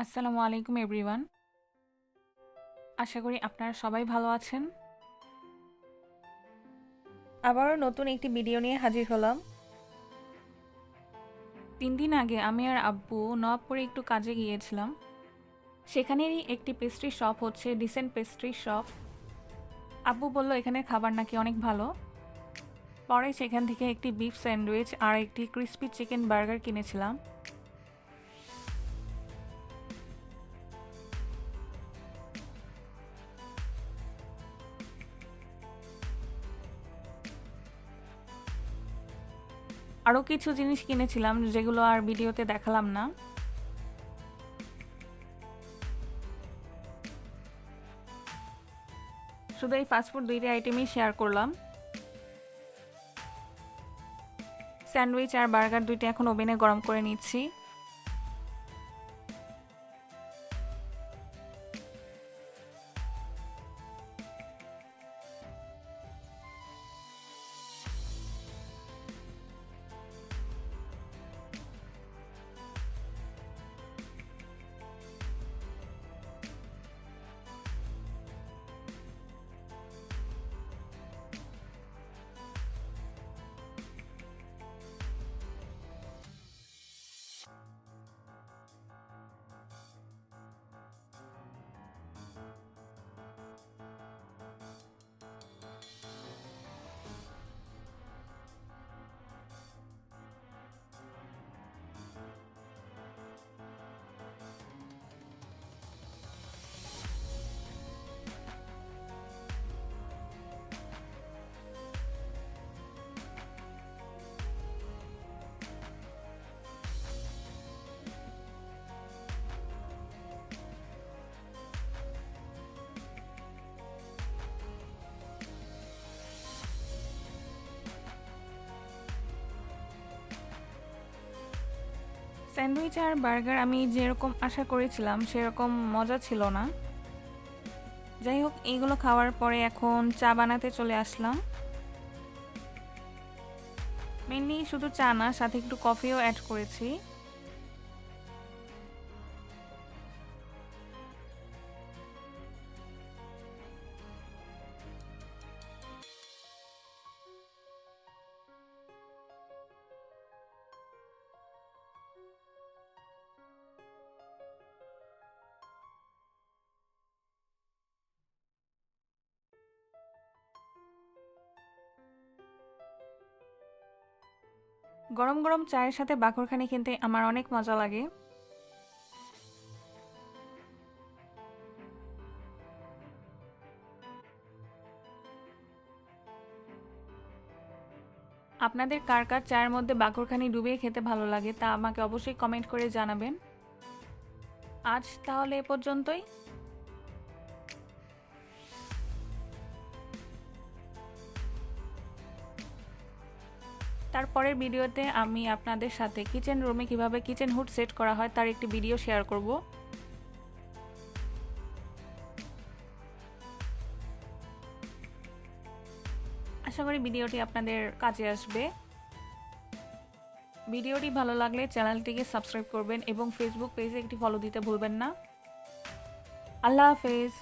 আসসালামু আলাইকুম এভরিওয়ান। আশা করি আপনারা সবাই ভালো আছেন। আবারও নতুন একটি ভিডিও নিয়ে হাজির হলাম। 3 দিন আগে আমি আর আব্বু নবাবপুরে একটু কাজে গিয়েছিলাম। সেখানেরই একটি পেস্ট্রি শপ হচ্ছে ডিসেন্ট পেস্ট্রি শপ। আব্বু বলল এখানে খাবার নাকি অনেক ভালো। পরে সেখান থেকে একটি বিফ স্যান্ডউইচ আর একটি ক্রিস্পি চিকেন বার্গার কিনেছিলাম। আরও কিছু জিনিস কিনেছিলাম যেগুলো আর ভিডিওতে দেখালাম না। শুধু এই ফাস্টফুড দুইটা আইটেমই শেয়ার করলাম। স্যান্ডউইচ আর বার্গার দুইটা এখন ওভেনে গরম করে নিচ্ছি। স্যান্ডউইচ আর বার্গার আমি যেরকম আশা করেছিলাম সেরকম মজা ছিল না। যাই হোক, এইগুলো খাওয়ার পরে এখন চা বানাতে চলে আসলাম। মেনলি শুধু চা না, সাথে একটু কফিও অ্যাড করেছি। গরম গরম চায়ের সাথে বাকরখানি খেতে আমার অনেক মজা লাগে। আপনাদের কার কার চায়ের মধ্যে বাকরখানি ডুবিয়ে খেতে ভালো লাগে তা আমাকে অবশ্যই কমেন্ট করে জানাবেন। আজ তাহলে এ পর্যন্তই। তারপরের ভিডিওতে আমি আপনাদের সাথে কিচেন রুমে কিভাবে কিচেন হুড সেট করা হয় তার একটি ভিডিও শেয়ার করব। আশা করি ভিডিওটি আপনাদের কাজে আসবে। ভিডিওটি ভালো লাগলে চ্যানেলটিকে সাবস্ক্রাইব করবেন এবং ফেসবুক পেজে একটি ফলো দিতে ভুলবেন না। আল্লাহ হাফেজ।